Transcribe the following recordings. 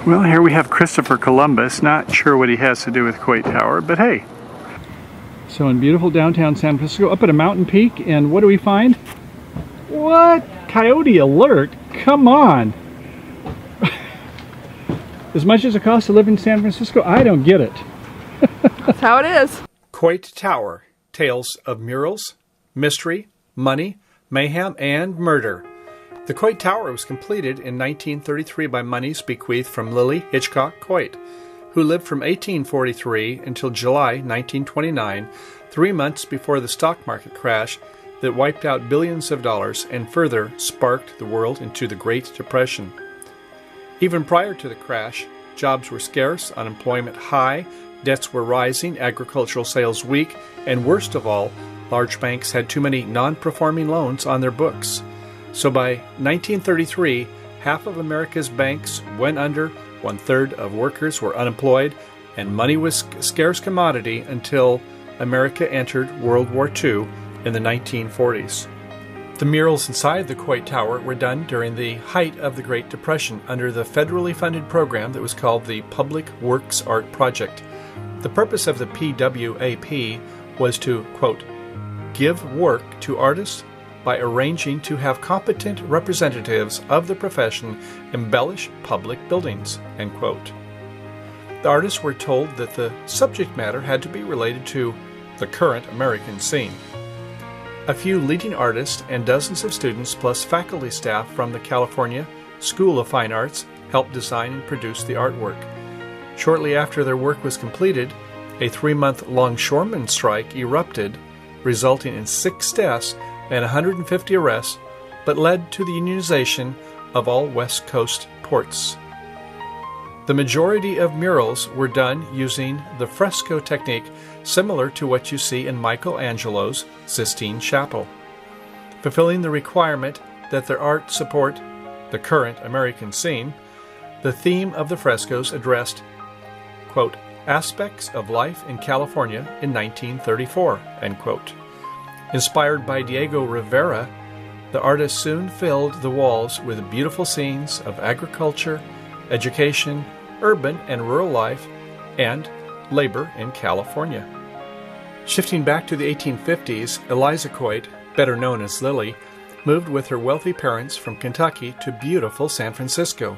Well, here we have Christopher Columbus. Not sure what he has to do with Coit Tower, but hey. So in beautiful downtown San Francisco, up at a mountain peak, and what do we find? What? Coyote alert? Come on! As much as it costs to live in San Francisco, I don't get it. That's how it is. Coit Tower, tales of murals, mystery, money, mayhem, and murder. The Coit Tower was completed in 1933 by monies bequeathed from Lillie Hitchcock Coit, who lived from 1843 until July 1929, 3 months before the stock market crash that wiped out billions of dollars and further sparked the world into the Great Depression. Even prior to the crash, jobs were scarce, unemployment high, debts were rising, agricultural sales weak, and worst of all, large banks had too many non-performing loans on their books. So by 1933, half of America's banks went under, 1/3 of workers were unemployed, and money was a scarce commodity until America entered World War II in the 1940s. The murals inside the Coit Tower were done during the height of the Great Depression under the federally funded program that was called the Public Works Art Project. The purpose of the PWAP was to, quote, give work to artists by arranging to have competent representatives of the profession embellish public buildings, end quote. The artists were told that the subject matter had to be related to the current American scene. A few leading artists and dozens of students plus faculty staff from the California School of Fine Arts helped design and produce the artwork. Shortly after their work was completed, a 3-month longshoreman strike erupted, resulting in 6 deaths and 150 arrests, but led to the unionization of all West Coast ports. The majority of murals were done using the fresco technique similar to what you see in Michelangelo's Sistine Chapel. Fulfilling the requirement that their art support the current American scene, the theme of the frescoes addressed, quote, aspects of life in California in 1934, end quote. Inspired by Diego Rivera, the artist soon filled the walls with beautiful scenes of agriculture, education, urban and rural life, and labor in California. Shifting back to the 1850s, Eliza Coit, better known as Lillie, moved with her wealthy parents from Kentucky to beautiful San Francisco.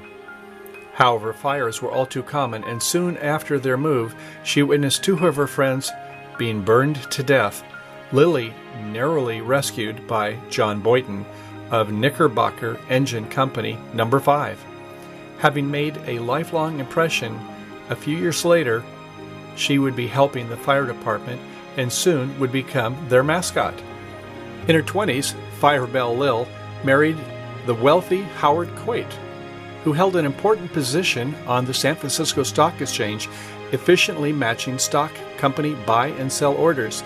However, fires were all too common, and soon after their move, she witnessed 2 of her friends being burned to death. Lillie, narrowly rescued by John Boynton of Knickerbocker Engine Company No. 5. Having made a lifelong impression, a few years later, she would be helping the fire department and soon would become their mascot. In her 20s, Firebell Lil married the wealthy Howard Coit, who held an important position on the San Francisco Stock Exchange, efficiently matching stock company buy and sell orders.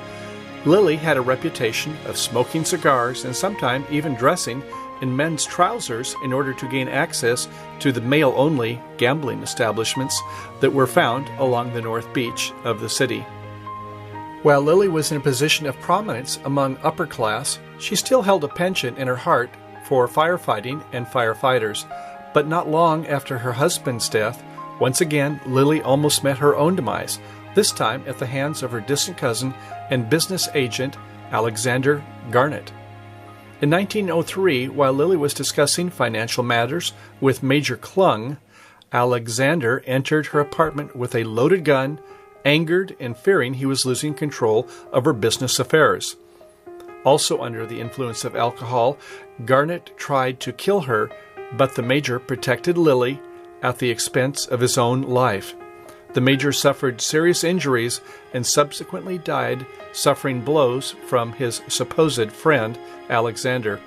Lillie had a reputation of smoking cigars and sometimes even dressing in men's trousers in order to gain access to the male-only gambling establishments that were found along the North Beach of the city. While Lillie was in a position of prominence among upper class, she still held a penchant in her heart for firefighting and firefighters. But not long after her husband's death, once again Lillie almost met her own demise, this time at the hands of her distant cousin and business agent Alexander Garnett. In 1903, while Lillie was discussing financial matters with Major Klung, Alexander entered her apartment with a loaded gun, angered and fearing he was losing control of her business affairs. Also under the influence of alcohol, Garnett tried to kill her, but the Major protected Lillie at the expense of his own life. The Major suffered serious injuries and subsequently died, suffering blows from his supposed friend, Alexander.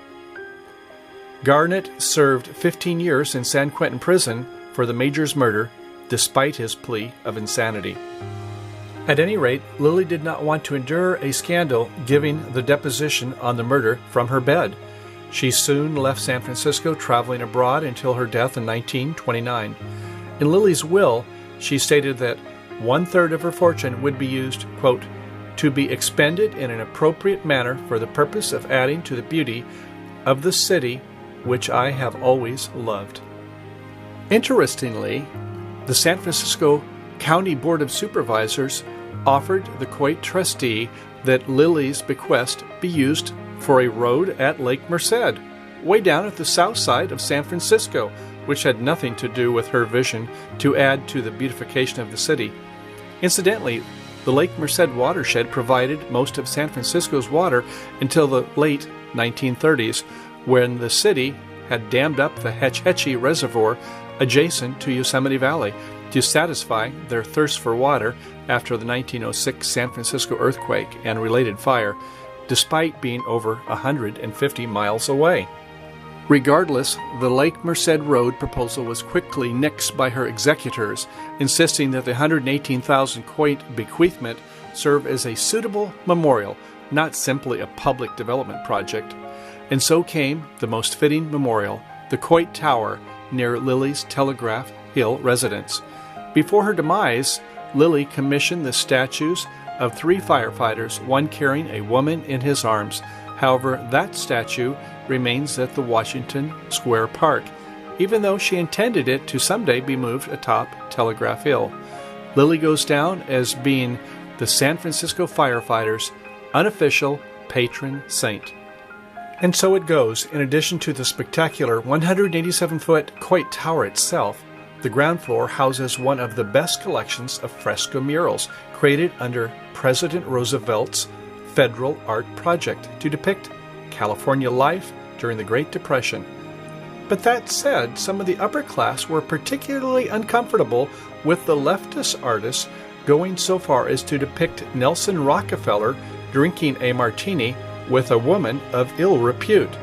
Garnett served 15 years in San Quentin prison for the Major's murder, despite his plea of insanity. At any rate, Lillie did not want to endure a scandal giving the deposition on the murder from her bed. She soon left San Francisco, traveling abroad until her death in 1929. In Lillie's will, she stated that 1/3 of her fortune would be used, quote, to be expended in an appropriate manner for the purpose of adding to the beauty of the city which I have always loved. Interestingly, the San Francisco County Board of Supervisors offered the Coit trustee that Lillie's bequest be used for a road at Lake Merced, way down at the south side of San Francisco, which had nothing to do with her vision to add to the beautification of the city. Incidentally, the Lake Merced watershed provided most of San Francisco's water until the late 1930s, when the city had dammed up the Hetch Hetchy Reservoir adjacent to Yosemite Valley to satisfy their thirst for water after the 1906 San Francisco earthquake and related fire, despite being over 150 miles away. Regardless, the Lake Merced Road proposal was quickly nixed by her executors, insisting that the $118,000 Coit bequeathment serve as a suitable memorial, not simply a public development project. And so came the most fitting memorial, the Coit Tower, near Lillie's Telegraph Hill residence. Before her demise, Lillie commissioned the statues of 3 firefighters, one carrying a woman in his arms. However, that statue remains at the Washington Square Park, even though she intended it to someday be moved atop Telegraph Hill. Lillie goes down as being the San Francisco firefighters' unofficial patron saint. And so it goes. In addition to the spectacular 187-foot Coit Tower itself, the ground floor houses one of the best collections of fresco murals created under President Roosevelt's Federal Art Project to depict California life during the Great Depression. But that said, some of the upper class were particularly uncomfortable with the leftist artists going so far as to depict Nelson Rockefeller drinking a martini with a woman of ill repute.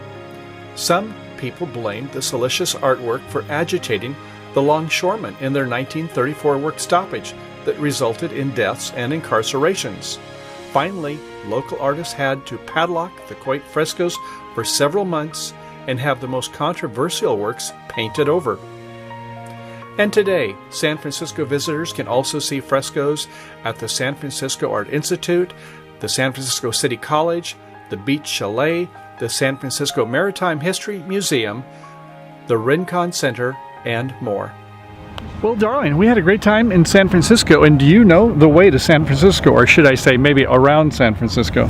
Some people blamed the salacious artwork for agitating the longshoremen in their 1934 work stoppage that resulted in deaths and incarcerations. Finally, local artists had to padlock the Coit frescoes for several months and have the most controversial works painted over. And today, San Francisco visitors can also see frescoes at the San Francisco Art Institute, the San Francisco City College, the Beach Chalet, the San Francisco Maritime History Museum, the Rincon Center, and more. Well, darling, we had a great time in San Francisco, and do you know the way to San Francisco, or should I say maybe around San Francisco?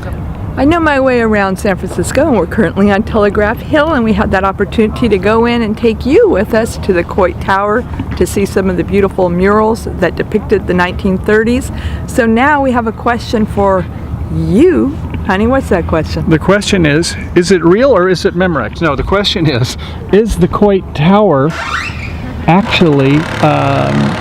I know my way around San Francisco, and we're currently on Telegraph Hill, and we had that opportunity to go in and take you with us to the Coit Tower to see some of the beautiful murals that depicted the 1930s. So now we have a question for you. Honey, what's that question? The question is it real or is it Memorex? No, the question is the Coit Tower actually,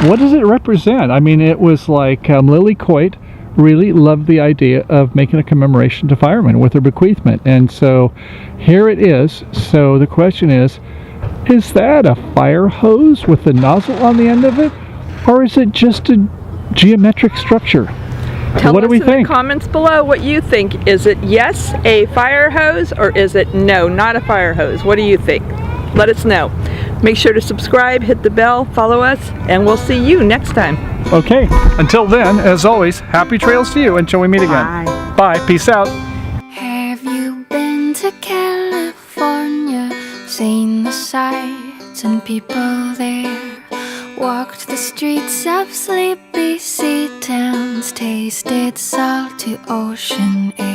what does it represent? I mean, it was like Lillie Coit really loved the idea of making a commemoration to firemen with her bequeathment. And so here it is. So the question is that a fire hose with a nozzle on the end of it? Or is it just a geometric structure? Tell what us do we in think? the comments below what you think. Is it yes, a fire hose, or is it no, not a fire hose? What do you think? Let us know. Make sure to subscribe, hit the bell, follow us, and we'll see you next time. Okay, until then, as always, happy trails to you until we meet again. Bye. Bye, peace out. Have you been to California? Seen the sights and people there? Walked the streets of sleepy sea towns, tasted salty ocean air.